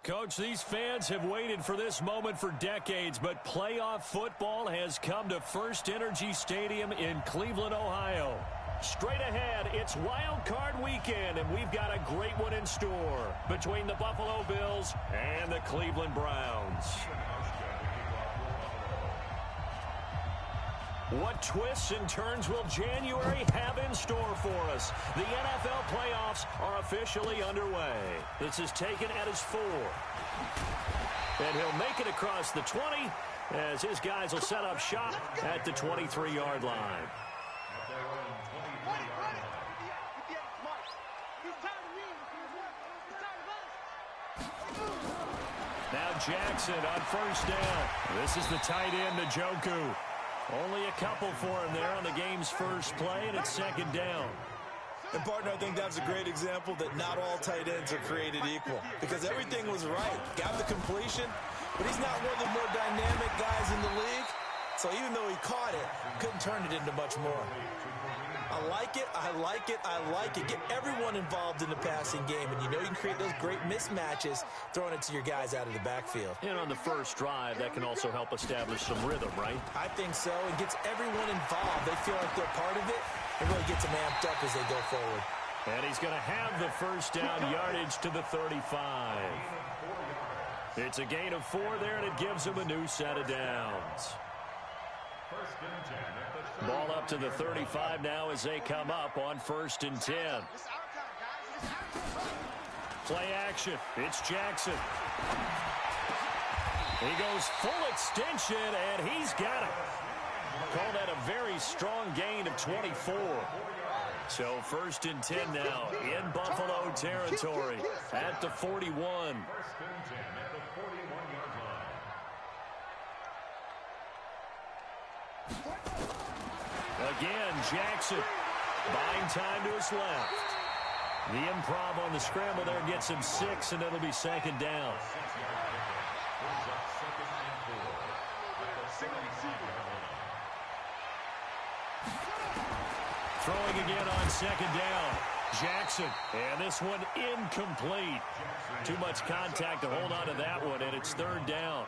Coach, these fans have waited for this moment for decades, but playoff football has come to First Energy Stadium in Cleveland, Ohio. Straight ahead, it's Wild Card Weekend, and we've got a great one in store between the Buffalo Bills and the Cleveland Browns. What twists and turns will January have in store for us? The NFL playoffs are officially underway. This is taken at his 4. And he'll make it across the 20 as his guys will set up shop at the 23-yard line. Now Jackson on first down. This is the tight end, Njoku. Only a couple for him there on the game's first play, and it's second down. And, partner, I think that was a great example that not all tight ends are created equal because everything was right. Got the completion, but he's not one of the more dynamic guys in the league. So even though he caught it, couldn't turn it into much more. I like it, I like it, I like it. Get everyone involved in the passing game, and you know you can create those great mismatches throwing it to your guys out of the backfield. And on the first drive, that can also help establish some rhythm, right? I think so. It gets everyone involved. They feel like they're part of it. It really gets them amped up as they go forward. And he's going to have the first down yardage to the 35. It's a gain of 4 there, and it gives him a new set of downs. Ball up to the 35 now as they come up on 1st and 10. Play action. It's Jackson. He goes full extension, and he's got it. Call that a very strong gain of 24. So 1st and 10 now in Buffalo territory at the 41. Again, Jackson buying time to his left. The improv on the scramble there gets him 6, and it'll be second down. Throwing again on second down. Jackson, and this one incomplete. Too much contact to hold on to that one, and it's 3rd down.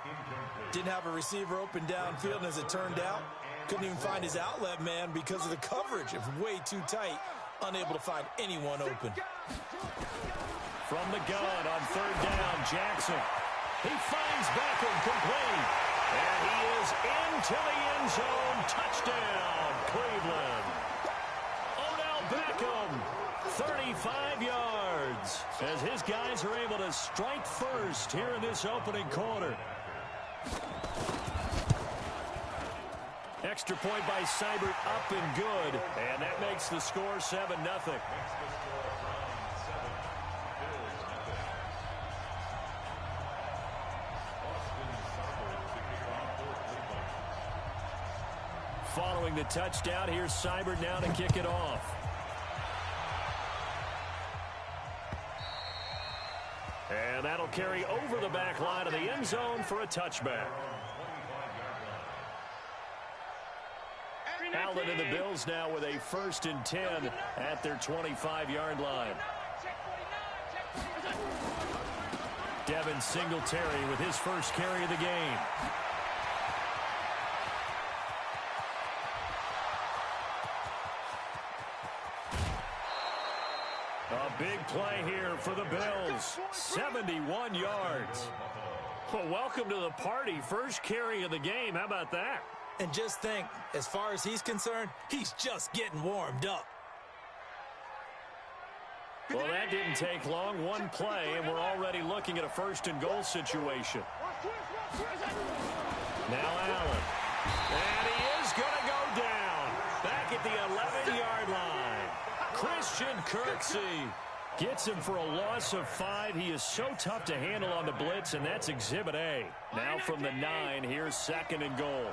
Didn't have a receiver open downfield, and as it turned out, couldn't even find his outlet man because of the coverage. It was way too tight, unable to find anyone open. From the gun on 3rd down, Jackson. He finds Beckham complete. And he is into the end zone. Touchdown, Cleveland. Odell Beckham, 35 yards. As his guys are able to strike first here in this opening quarter. Extra point by Seibert, up and good. And that makes the score 7-0. Following the touchdown, here's Seibert now to kick it off. And that'll carry over the back line of the end zone for a touchback. Allen and the Bills now with a 1st and 10 at their 25-yard line. Devin Singletary with his first carry of the game. A big play here for the Bills. 71 yards. Well, welcome to the party. First carry of the game. How about that? And just think, as far as he's concerned, he's just getting warmed up. Well, that didn't take long. One play, and we're already looking at a 1st and goal situation. Now Allen. And he is going to go down. Back at the 11-yard line. Christian Kirksey gets him for a loss of 5. He is so tough to handle on the blitz, and that's Exhibit A. Now from the 9, here's 2nd and goal.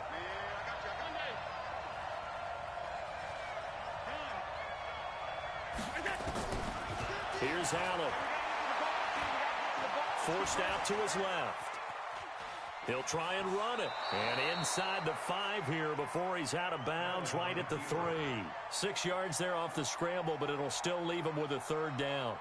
Here's Allen. Forced out to his left. He'll try and run it. And inside the 5 here before he's out of bounds right at the 3. 6 yards there off the scramble, but it'll still leave him with a 3rd down.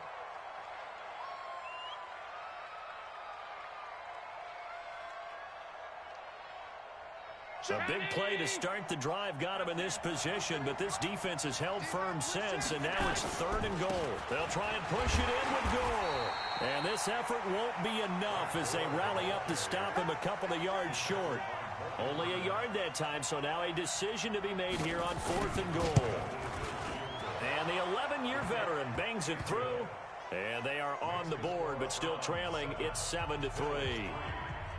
A big play to start the drive got him in this position, but this defense has held firm since, and now it's 3rd and goal. They'll try and push it in with goal. And this effort won't be enough as they rally up to stop him a couple of yards short. Only a yard that time, so now a decision to be made here on 4th and goal. And the 11-year veteran bangs it through, and they are on the board, but still trailing. It's 7-3.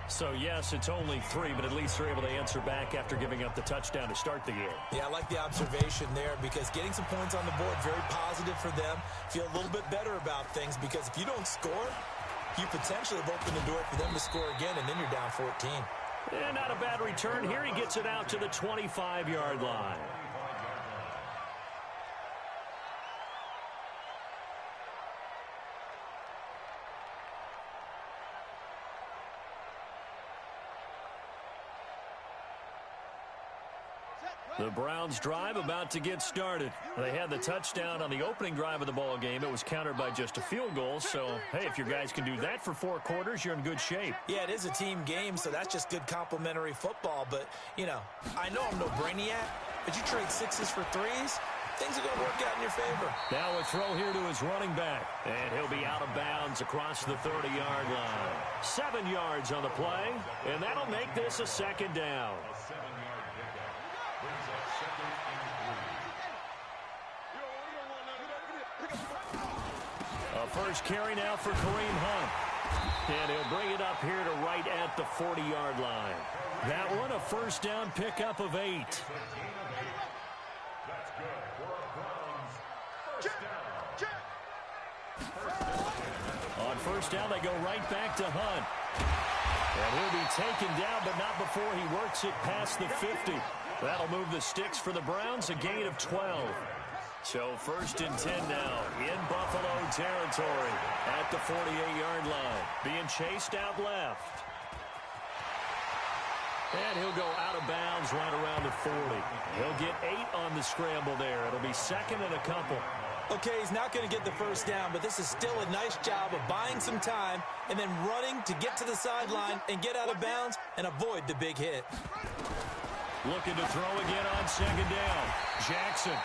So, yes, it's only 3, but at least they're able to answer back after giving up the touchdown to start the game. Yeah, I like the observation there because getting some points on the board, very positive for them. Feel a little bit better about things because if you don't score, you potentially have opened the door for them to score again, and then you're down 14. And not a bad return here. He gets it out to the 25-yard line. The Browns' drive about to get started. They had the touchdown on the opening drive of the ball game. It was countered by just a field goal. So, hey, if your guys can do that for 4 quarters, you're in good shape. Yeah, it is a team game, so that's just good complimentary football. But, you know, I know I'm no brainiac, but you trade 6s for 3s, things are going to work out in your favor. Now a throw here to his running back. And he'll be out of bounds across the 30-yard line. 7 yards on the play, and that'll make this a 2nd down. A first carry now for Kareem Hunt. And he'll bring it up here to right at the 40-yard line. That one a first down pickup of 8. On first down, they go right back to Hunt. And he'll be taken down, but not before he works it past the 50. That'll move the sticks for the Browns, a gain of 12. So 1st and 10 now in Buffalo territory at the 48-yard line. Being chased out left. And he'll go out of bounds right around the 40. He'll get 8 on the scramble there. It'll be 2nd and a couple. Okay, he's not going to get the first down, but this is still a nice job of buying some time and then running to get to the sideline and get out of bounds and avoid the big hit. Looking to throw again on 2nd down. Jackson.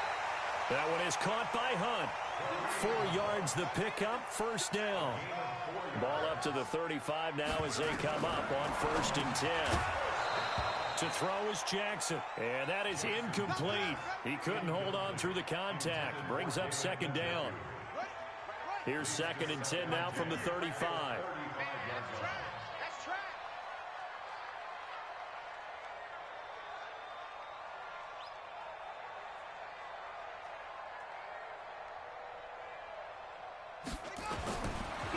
That one is caught by Hunt. 4 yards the pickup, first down. Ball up to the 35 now as they come up on 1st and 10. To throw is Jackson, and that is incomplete. He couldn't hold on through the contact. Brings up 2nd down. Here's 2nd and 10 now from the 35.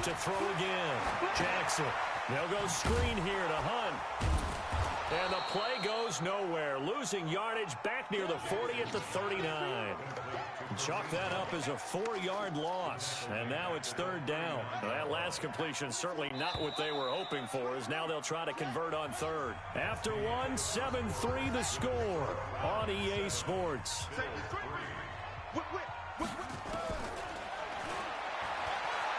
To throw again. Jackson. They'll go screen here to Hunt. And the play goes nowhere. Losing yardage back near the 40 at the 39. Chalk that up as a 4-yard loss. And now it's 3rd down. That last completion certainly not what they were hoping for, as now they'll try to convert on 3rd. After 1, 7-3 the score on EA Sports.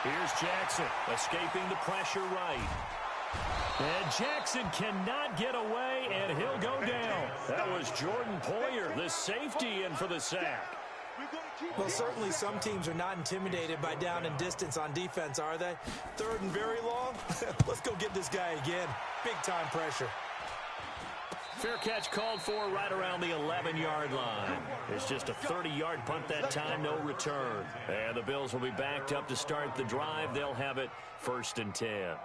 Here's Jackson, escaping the pressure right. And Jackson cannot get away, and he'll go down. That was Jordan Poyer, the safety, in for the sack. Well, certainly some teams are not intimidated by down and distance on defense, are they? 3rd and very long? Let's go get this guy again. Big-time pressure. Fair catch called for right around the 11-yard line. It's just a 30-yard punt that time, no return. And the Bills will be backed up to start the drive. They'll have it 1st and 10.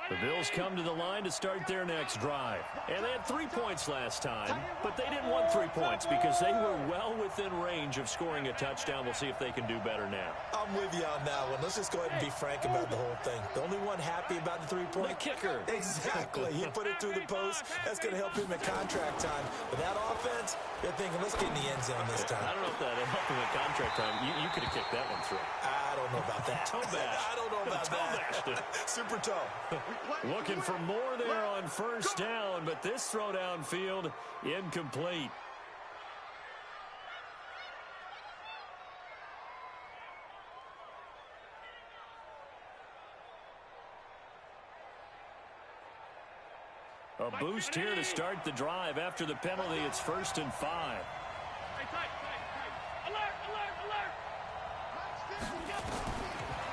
The Bills come to the line to start their next drive. And they had 3 points last time, but they didn't want 3 points because they were well within range of scoring a touchdown. We'll see if they can do better now. I'm with you on that one. Let's just go ahead and be frank about the whole thing. The only one happy about the 3-point? The kicker. Exactly. He put it through the post. That's going to help him at contract time. But that offense, they're thinking, let's get in the end zone this time. I don't know if that helped him at contract time. You could have kicked that one through. I don't know about that. Toe bash. I don't know about that. Super toe. Looking for more there on 1st down, but this throw downfield incomplete. A boost here to start the drive. After the penalty, it's 1st and 5.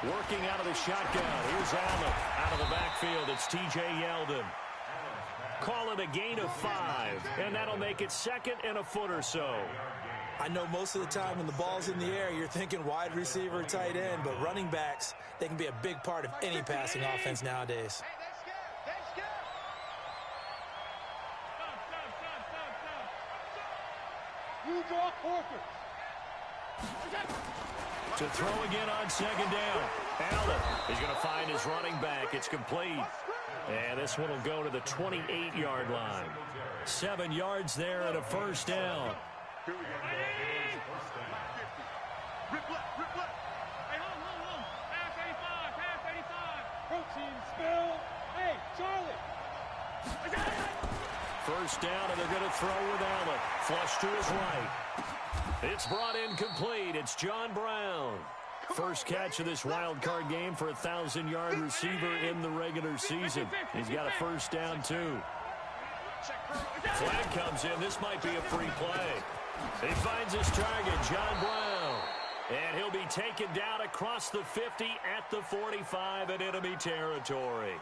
Working out of the shotgun. Here's Allen. Out of the backfield, it's T.J. Yeldon. Call it a gain of 5, and that'll make it 2nd and a foot or so. I know most of the time when the ball's in the air, you're thinking wide receiver, tight end, but running backs, they can be a big part of any passing offense nowadays. To throw again on 2nd down. Allen is going to find his running back. It's complete. And this one will go to the 28-yard line. 7 yards there and a 1st down. Hey, Charlie. 1st down, and they're going to throw with Allen. Flush to his right. It's brought in complete. It's John Brown. First catch of this wild card game for a 1,000-yard receiver in the regular season. He's got a 1st down, too. Flag comes in. This might be a free play. He finds his target, John Brown. And he'll be taken down across the 50 at the 45 in enemy territory.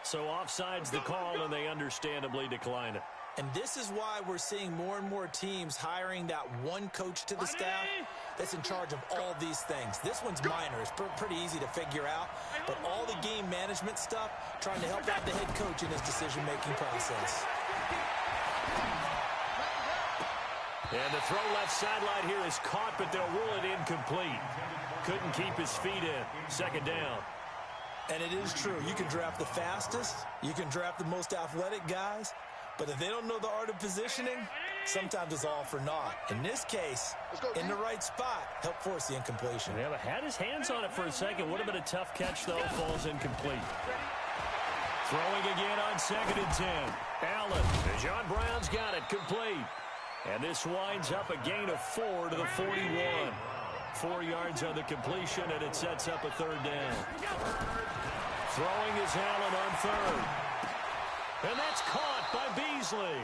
So offside's the call, and they understandably decline it. And this is why we're seeing more and more teams hiring that one coach to the staff that's in charge of all these things. This one's minor. It's pretty easy to figure out. But all the game management stuff, trying to help out the head coach in his decision-making process. And the throw left sideline here is caught, but they'll rule it incomplete. Couldn't keep his feet in. 2nd down. And it is true. You can draft the fastest. You can draft the most athletic guys. But if they don't know the art of positioning, sometimes it's all for naught. In this case, in the right spot, help force the incompletion. Yeah, but had his hands on it for a second. Would have been a tough catch, though. Falls incomplete. Throwing again on 2nd and 10. Allen. John Brown's got it. Complete. And this winds up a gain of 4 to the 41. 4 yards on the completion, and it sets up a 3rd down. Throwing is Allen on 3rd. And that's caught by Beasley.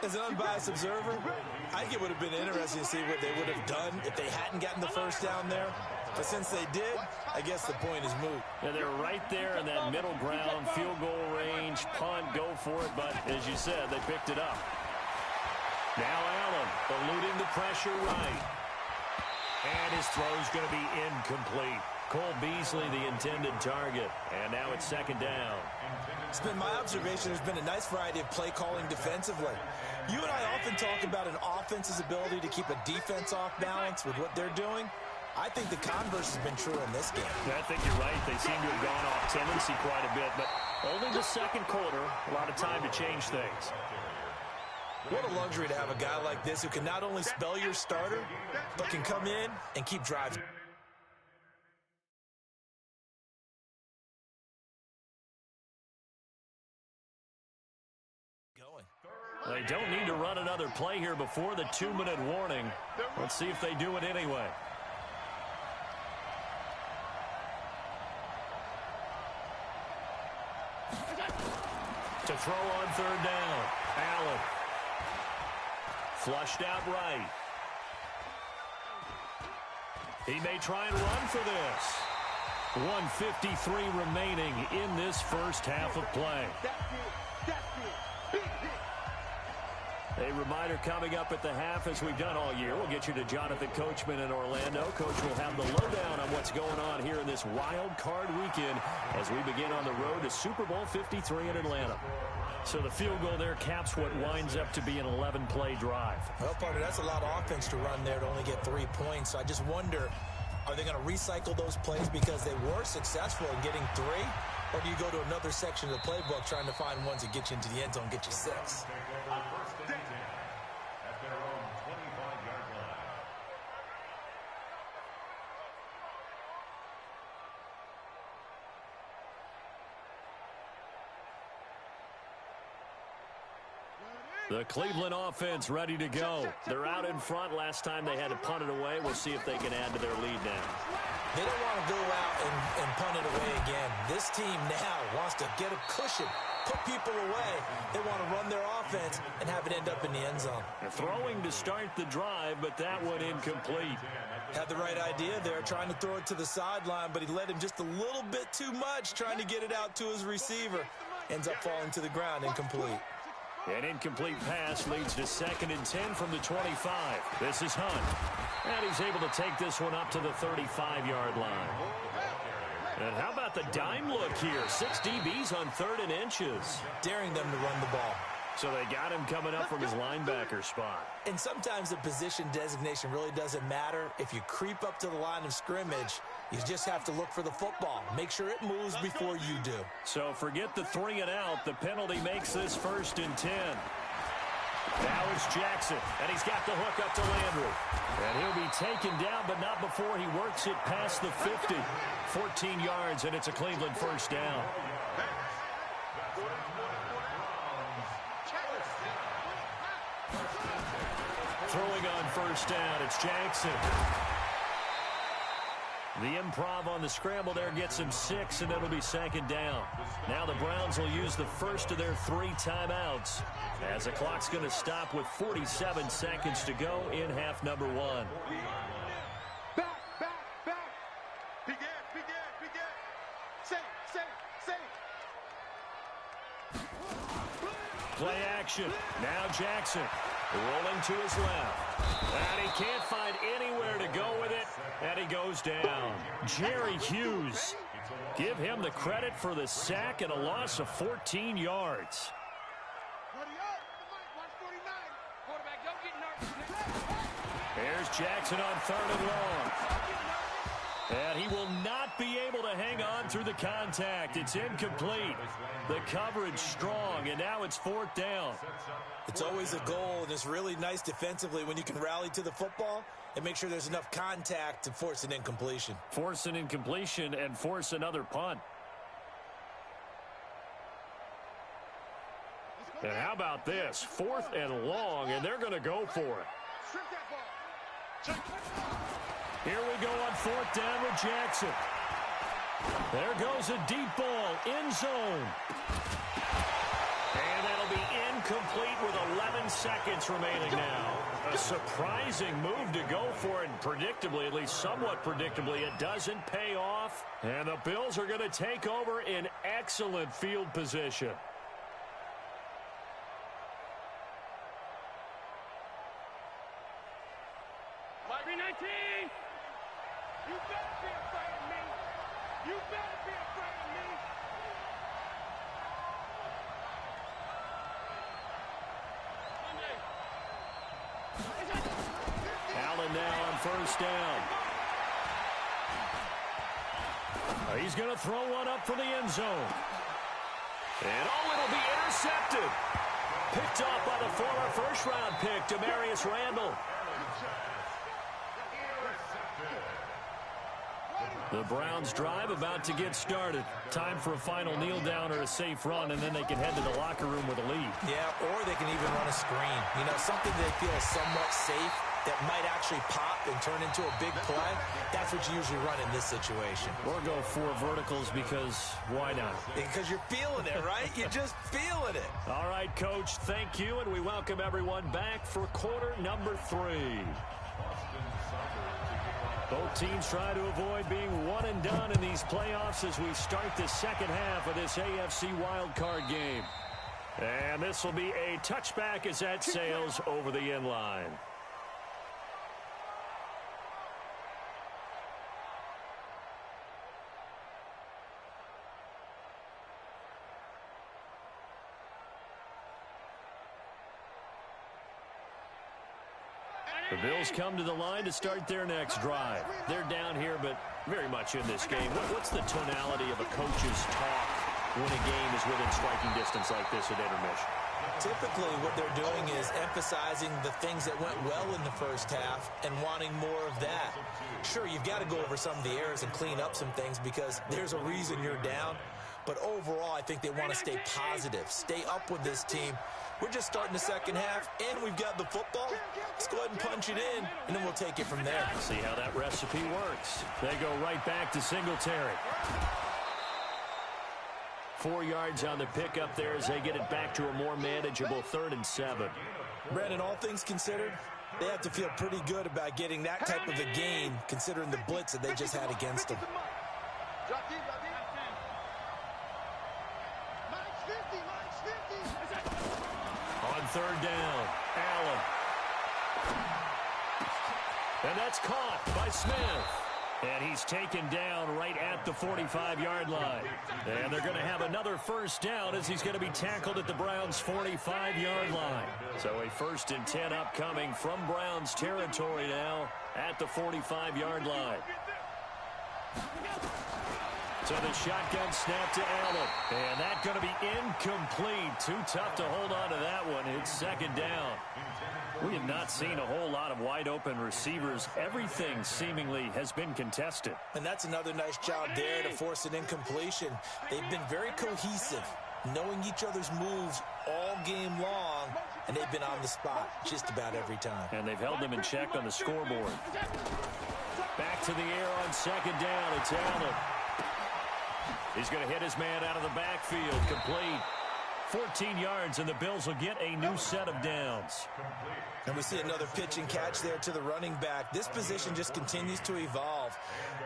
As an unbiased observer, I think it would have been interesting to see what they would have done if they hadn't gotten the 1st down there. But since they did, I guess the point is moot. And they're right there in that middle ground, field goal range, punt, go for it. But as you said, they picked it up. Now Allen eluding the pressure right. And his throw's going to be incomplete. Cole Beasley, the intended target. And now it's 2nd down. It's been my observation there's been a nice variety of play calling defensively. You and I often talk about an offense's ability to keep a defense off balance with what they're doing. I think the converse has been true in this game. I think you're right. They seem to have gone off tendency quite a bit, but only the 2nd quarter, a lot of time to change things. What a luxury to have a guy like this who can not only spell your starter, but can come in and keep driving. They don't need to run another play here before the 2-minute warning. Let's see if they do it anyway. To throw on 3rd down. Allen. Flushed out right. He may try and run for this. 1:53 remaining in this first half of play. A reminder coming up at the half, as we've done all year. We'll get you to Jonathan Coachman in Orlando. Coach will have the lowdown on what's going on here in this wild card weekend as we begin on the road to Super Bowl 53 in Atlanta. So the field goal there caps what winds up to be an 11-play drive. Well, partner, that's a lot of offense to run there to only get 3 points. So I just wonder, are they going to recycle those plays because they were successful in getting 3? Or do you go to another section of the playbook trying to find ones that get you into the end zone, get you 6? The Cleveland offense ready to go. They're out in front. Last time they had to punt it away. We'll see if they can add to their lead now. They don't want to go out and punt it away again. This team now wants to get a cushion, put people away. They want to run their offense and have it end up in the end zone. They're throwing to start the drive, but that one incomplete. Had the right idea there, trying to throw it to the sideline, but he led him just a little bit too much, trying to get it out to his receiver. Ends up falling to the ground, incomplete. An incomplete pass leads to 2nd and 10 from the 25. This is Hunt. And he's able to take this one up to the 35-yard line. And how about the dime look here? 6 DBs on 3rd and inches. Daring them to run the ball. So they got him coming up from his linebacker spot. And sometimes the position designation really doesn't matter. If you creep up to the line of scrimmage, you just have to look for the football. Make sure it moves before you do. So forget the 3 and out. The penalty makes this 1st and 10. Now it's Jackson, and he's got the hook up to Landry. And he'll be taken down, but not before he works it past the 50. 14 yards, and it's a Cleveland 1st down. Throwing on 1st down, it's Jackson. The improv on the scramble there gets him 6, and it'll be 2nd down. Now the Browns will use the first of their 3 timeouts, as the clock's going to stop with 47 seconds to go in half number 1. Back. Begin. Safe. Play action. Now Jackson rolling to his left. And he can't find anywhere to go with it. And he goes down. Jerry Hughes. Give him the credit for the sack and a loss of 14 yards. Here's Jackson on 3rd and long. And he will not be able to hang on through the contact. It's incomplete. The coverage strong, and now it's 4th down. It's always a goal, and it's really nice defensively when you can rally to the football and make sure there's enough contact to force an incompletion. Force an incompletion and force another punt. And how about this? 4th and long, and they're going to go for it. Here we go on 4th down with Jackson. There goes a deep ball, end zone. And that'll be incomplete with 11 seconds remaining now. A surprising move to go for it, and predictably, at least somewhat predictably, it doesn't pay off. And the Bills are going to take over in excellent field position. You better be afraid of me. You better be afraid of me. Allen now on 1st down. He's going to throw one up for the end zone. And it'll be intercepted. Picked off by the former 1st-round pick, Demarius Randall. The Browns drive about to get started. Time for a final kneel down or a safe run, and then they can head to the locker room with a lead. Yeah, or they can even run a screen. You know, something they feel is somewhat safe that might actually pop and turn into a big play. That's what you usually run in this situation. Or go 4 verticals because why not? Because you're feeling it, right? You're just feeling it. All right, Coach, thank you, and we welcome everyone back for quarter number 3. Both teams try to avoid being one and done in these playoffs as we start the second half of this AFC wildcard game. And this will be a touchback as that sails over the end line. The Bills come to the line to start their next drive. They're down here, but very much in this game. What's the tonality of a coach's talk when a game is within striking distance like this at intermission? Typically, what they're doing is emphasizing the things that went well in the first half and wanting more of that. Sure, you've got to go over some of the errors and clean up some things because there's a reason you're down. But overall, I think they want to stay positive, stay up with this team. We're just starting the second half, and we've got the football. Let's go ahead and punch it in, and then we'll take it from there. See how that recipe works. They go right back to Singletary. 4 yards on the pickup there as they get it back to a more manageable 3rd and 7. Brandon, all things considered, they have to feel pretty good about getting that type of a gain, considering the blitz that they just had against them. On 3rd down, Allen. And that's caught by Smith. And he's taken down right at the 45-yard line. And they're going to have another 1st down as he's going to be tackled at the Browns' 45-yard line. So a 1st and 10 upcoming from Browns territory now at the 45-yard line. So the shotgun snap to Allen. And that's going to be incomplete. Too tough to hold on to that one. It's 2nd down. We have not seen a whole lot of wide-open receivers. Everything seemingly has been contested. And that's another nice job there to force an incompletion. They've been very cohesive, knowing each other's moves all game long, and they've been on the spot just about every time. And they've held them in check on the scoreboard. Back to the air on 2nd down. It's Allen. He's going to hit his man out of the backfield. Complete. 14 yards, and the Bills will get a new set of downs. And we see another pitch and catch there to the running back. This position just continues to evolve.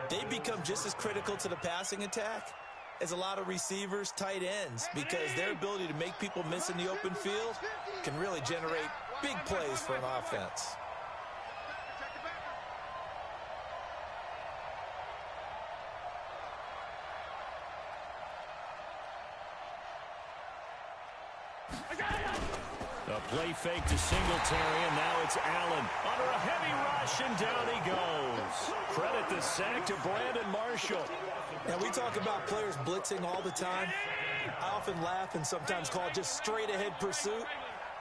They become just as critical to the passing attack as a lot of receivers, tight ends, because their ability to make people miss in the open field can really generate big plays for an offense. A play fake to Singletary, and now it's Allen. Under a heavy rush, and down he goes. Credit the sack to Brandon Marshall. Now, we talk about players blitzing all the time. I often laugh and sometimes call it just straight-ahead pursuit.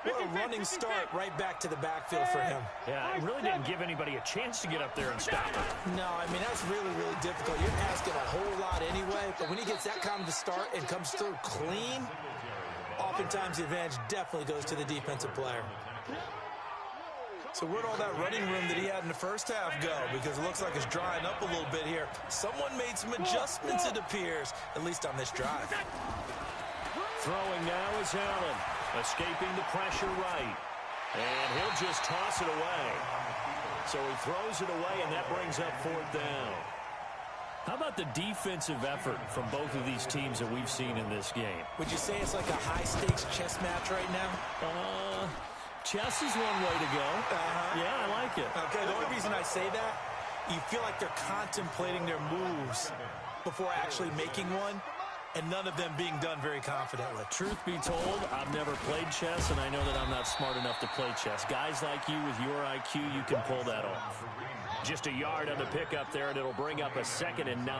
What a running start right back to the backfield for him. Yeah, it really didn't give anybody a chance to get up there and stop him. No, I mean, that's really, really difficult. You're asking a whole lot anyway, but when he gets that kind of a start and comes through clean, oftentimes the advantage definitely goes to the defensive player. So where'd all that running room that he had in the first half go? Because it looks like it's drying up a little bit here. Someone made some adjustments, it appears, at least on this drive. Throwing now is Allen, escaping the pressure right. And he'll just toss it away. So he throws it away, and that brings up 4th down. How about the defensive effort from both of these teams that we've seen in this game? Would you say it's like a high-stakes chess match right now? Chess is one way to go. Yeah, I like it. Okay, the only reason I say that, you feel like they're contemplating their moves before actually making one, and none of them being done very confidently. Truth be told, I've never played chess, and I know that I'm not smart enough to play chess. Guys like you with your IQ, you can pull that off. Just a yard on the pickup there, and it'll bring up a 2nd and 9. 1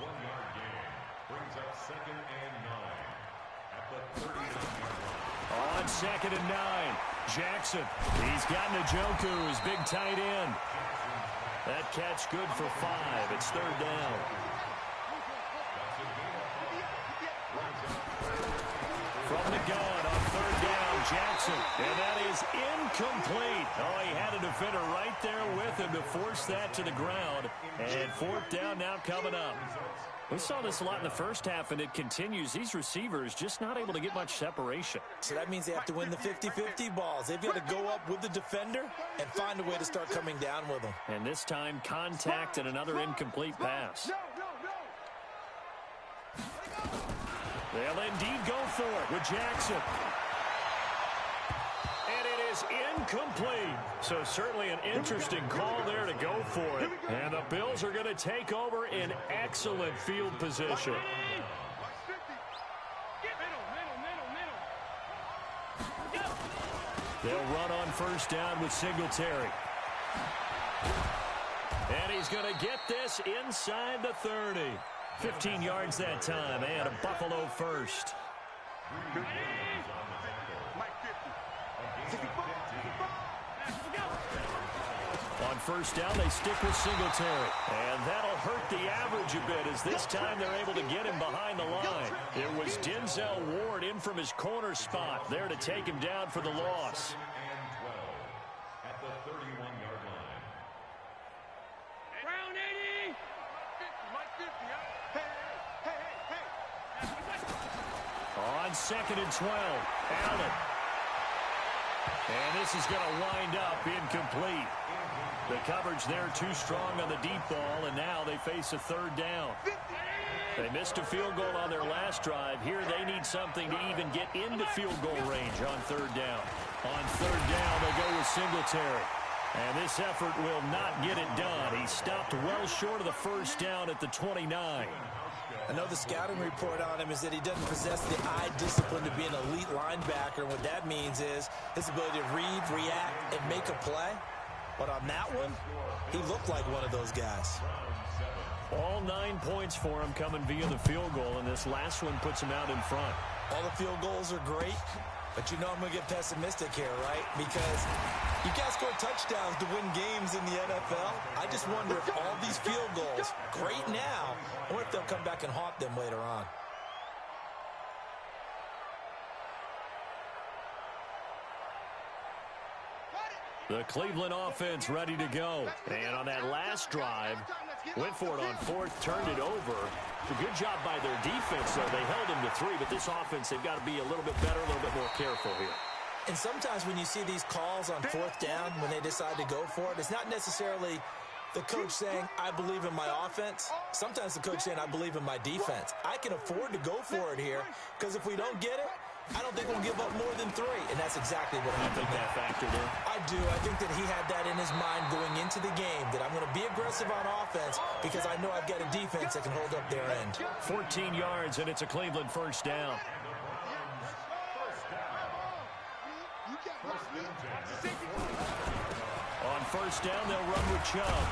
yard gain brings up 2nd and 9 at the 39-yard line. On 2nd and 9, Jackson. He's got Njoku, his big tight end. That catch good for 5. It's 3rd down. From the gun on 3rd down, Jackson. And that is incomplete. Oh, he had a defender right there with him to force that to the ground. And 4th down now coming up. We saw this a lot in the first half, and it continues. These receivers just not able to get much separation. So that means they have to win the 50-50 balls. They've got to go up with the defender and find a way to start coming down with them. And this time, contact and another incomplete pass. They'll indeed go for it with Jackson. And it is incomplete. So certainly an interesting call there to go for it. And the Bills are going to take over in excellent field position. They'll run on 1st down with Singletary. And he's going to get this inside the 30. 15 yards that time, and a Buffalo 1st. On first down, they stick with Singletary. And that'll hurt the average a bit as this time they're able to get him behind the line. It was Denzel Ward in from his corner spot there to take him down for the loss. At the 31-yard line. Round 80. My 50, huh? Hey. On 2nd and 12, Allen. And this is going to wind up incomplete. The coverage there too strong on the deep ball, and now they face a third down. They missed a field goal on their last drive. Here they need something to even get into field goal range on third down. On third down, they go with Singletary. And this effort will not get it done. He stopped well short of the first down at the 29. I know the scouting report on him is that he doesn't possess the eye discipline to be an elite linebacker. What that means is his ability to read, react, and make a play. But on that one, he looked like one of those guys. All 9 points for him coming via the field goal, and this last one puts him out in front. All the field goals are great, but you know I'm going to get pessimistic here, right? Because you guys score touchdowns to win games in the NFL. I just wonder if all these field goals, great now, or if they'll come back and haunt them later on. The Cleveland offense ready to go. And on that last drive, went for it on fourth, turned it over. A good job by their defense, though. They held them to 3, but this offense, they've got to be a little bit better, a little bit more careful here. And sometimes when you see these calls on fourth down, when they decide to go for it, it's not necessarily the coach saying, I believe in my offense. Sometimes the coach saying, I believe in my defense. I can afford to go for it here, because if we don't get it, I don't think we'll give up more than 3, and that's exactly what happened. You think that factored in? I do. I think that he had that in his mind going into the game, that I'm going to be aggressive on offense because I know I've got a defense that can hold up their end. 14 yards, and it's a Cleveland first down. On first down, they'll run with Chubb.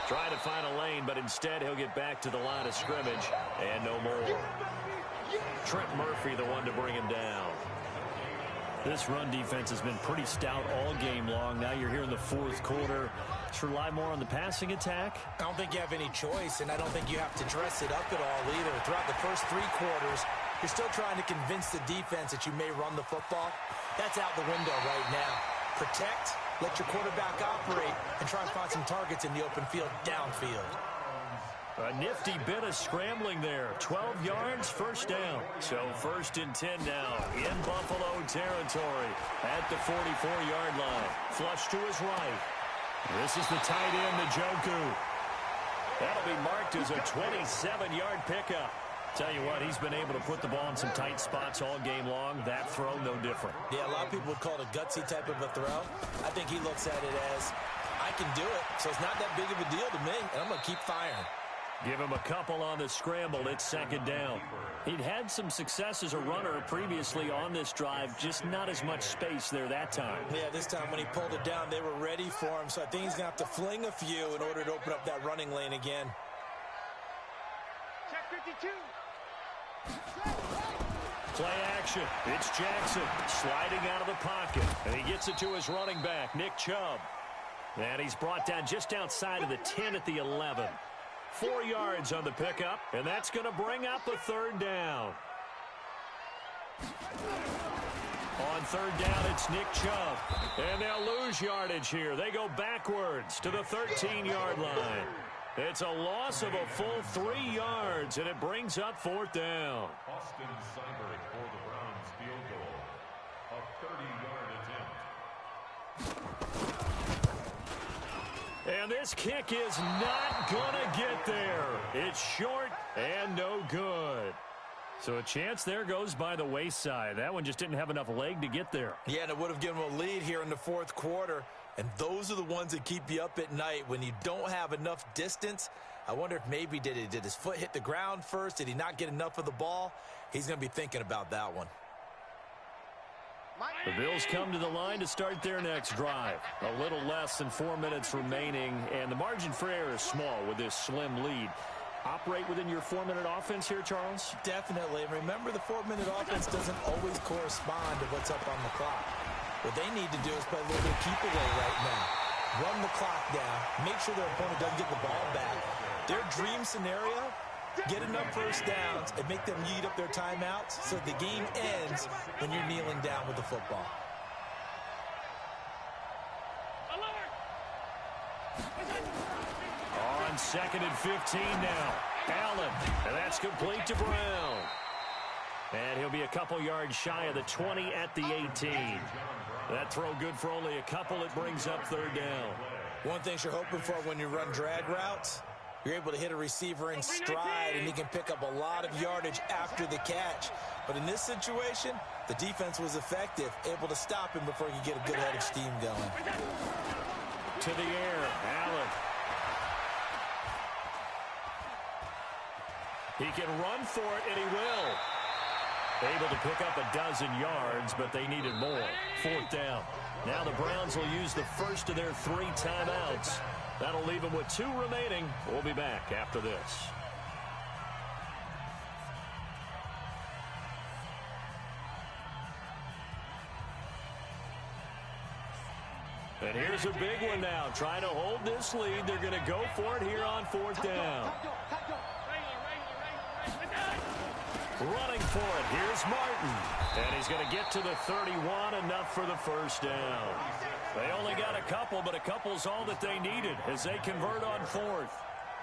Trying to find a lane, but instead he'll get back to the line of scrimmage, and no more. Trent Murphy, the one to bring him down. This run defense has been pretty stout all game long. Now you're here in the fourth quarter. Let's rely more on the passing attack. I don't think you have any choice, and I don't think you have to dress it up at all either. Throughout the first 3 quarters, you're still trying to convince the defense that you may run the football. That's out the window right now. Protect, let your quarterback operate, and try and find some targets in the open field downfield. A nifty bit of scrambling there. 12 yards, first down. So 1st and 10 now in Buffalo territory at the 44-yard line. Flush to his right. This is the tight end, Njoku. That'll be marked as a 27-yard pickup. Tell you what, he's been able to put the ball in some tight spots all game long. That throw, no different. Yeah, a lot of people would call it a gutsy type of a throw. I think he looks at it as, I can do it, so it's not that big of a deal to me, and I'm going to keep firing. Give him a couple on the scramble. It's 2nd down. He'd had some success as a runner previously on this drive, just not as much space there that time. Yeah, this time when he pulled it down, they were ready for him, so I think he's going to have to fling a few in order to open up that running lane again. Check 52. Play action. It's Jackson sliding out of the pocket, and he gets it to his running back, Nick Chubb. And he's brought down just outside of the 10 at the 11. 4 yards on the pickup, and that's going to bring up a third down. On third down, it's Nick Chubb. And they'll lose yardage here. They go backwards to the 13-yard line. It's a loss of a full 3 yards, and it brings up 4th down. Austin Seibert for the Browns field goal. A 30-yard attempt. And this kick is not going to get there. It's short and no good. So a chance there goes by the wayside. That one just didn't have enough leg to get there. Yeah, and it would have given him a lead here in the fourth quarter. And those are the ones that keep you up at night when you don't have enough distance. I wonder if maybe did his foot hit the ground first? Did he not get enough of the ball? He's going to be thinking about that one. The Bills come to the line to start their next drive. A little less than 4 minutes remaining, and the margin for error is small with this slim lead. Operate within your 4-minute offense here, Charles? Definitely. And remember, the 4-minute offense doesn't always correspond to what's up on the clock. What they need to do is play a little bit of keep away right now. run the clock down, make sure their opponent doesn't get the ball back. Their dream scenario, get enough first downs and make them eat up their timeouts so the game ends when you're kneeling down with the football. On 2nd and 15 now. Allen, and that's complete to Brown. And he'll be a couple yards shy of the 20 at the 18. That throw good for only a couple. It brings up 3rd down. One thing you're hoping for when you run drag routes, you're able to hit a receiver in stride, and he can pick up a lot of yardage after the catch. But in this situation, the defense was effective, able to stop him before he could get a good head of steam going. To the air, Allen. He can run for it, and he will. Able to pick up a dozen yards, but they needed more. 4th down. Now the Browns will use the first of their 3 timeouts. That'll leave them with 2 remaining. We'll be back after this. And here's a big one now. Trying to hold this lead. They're going to go for it here on 4th down. Running for it. Here's Martin. And he's going to get to the 31, enough for the first down. They only got a couple, but a couple's all that they needed as they convert on 4th.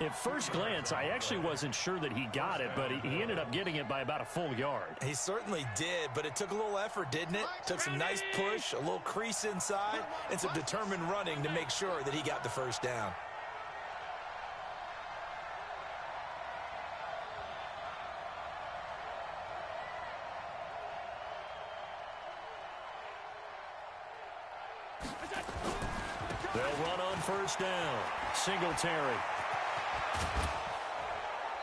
At first glance, I actually wasn't sure that he got it, but he ended up getting it by about a full yard. He certainly did, but it took a little effort, didn't it? Took some nice push, a little crease inside, and some determined running to make sure that he got the first down. They'll run on first down. Singletary.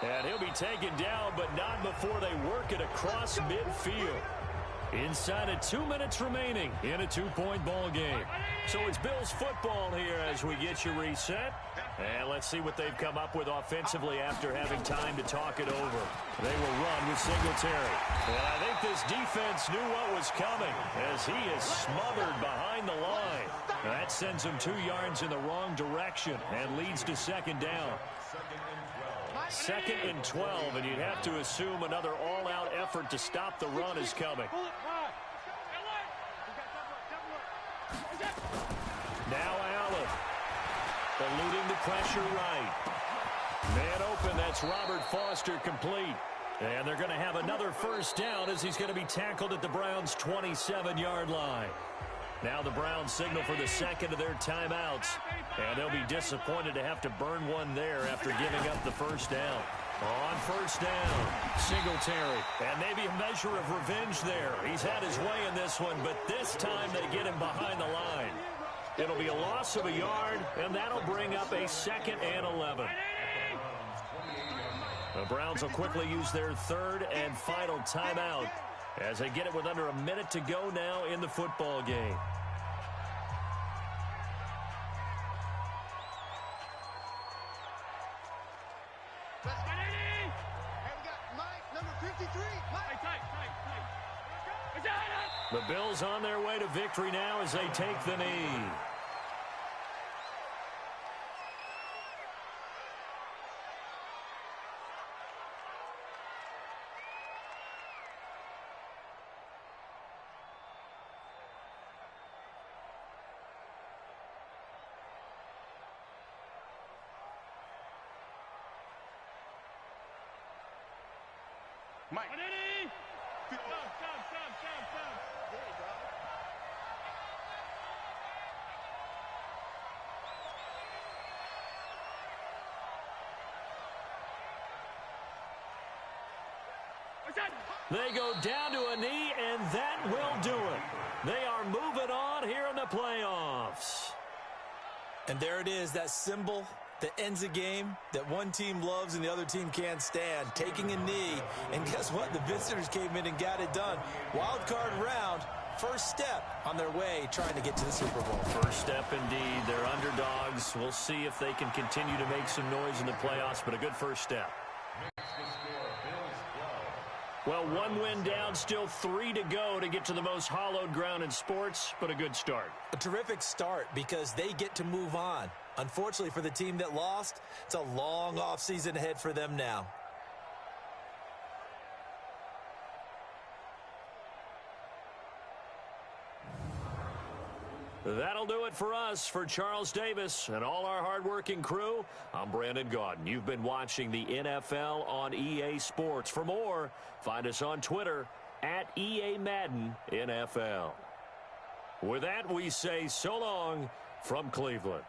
And he'll be taken down, but not before they work it across midfield. Inside of 2 minutes remaining in a 2-point ball game. So it's Bills football here as we get you reset. And let's see what they've come up with offensively after having time to talk it over. They will run with Singletary. And I think this defense knew what was coming as he is smothered behind the line. That sends him 2 yards in the wrong direction and leads to 2nd down. 2nd and 12, and you'd have to assume another all-out effort to stop the run is coming. Now Allen. Eluding the pressure right. Man open, that's Robert Foster complete. And they're going to have another first down as he's going to be tackled at the Browns' 27-yard line. Now the Browns signal for the 2nd of their timeouts. And they'll be disappointed to have to burn one there after giving up the first down. On first down, Singletary. And maybe a measure of revenge there. He's had his way in this one, but this time they get him behind the line. It'll be a loss of a yard, and that'll bring up a 2nd and 11. The Browns will quickly use their 3rd and final timeout as they get it with under a minute to go now in the football game. The Bills on their way to victory now as they take the knee. Mike. They go down to a knee, and that will do it. They are moving on here in the playoffs. And there it is, that symbol that ends a game that one team loves and the other team can't stand, taking a knee. And guess what? The visitors came in and got it done. Wild card round, first step on their way trying to get to the Super Bowl. First step indeed. They're underdogs. We'll see if they can continue to make some noise in the playoffs, but a good first step. Well, one win down, still 3 to go to get to the most hallowed ground in sports, but a good start. A terrific start because they get to move on. Unfortunately for the team that lost, it's a long offseason ahead for them now. That'll do it for us. For Charles Davis and all our hardworking crew, I'm Brandon Gaudin. You've been watching the NFL on EA Sports. For more, find us on Twitter at EA Madden NFL. With that, we say so long from Cleveland.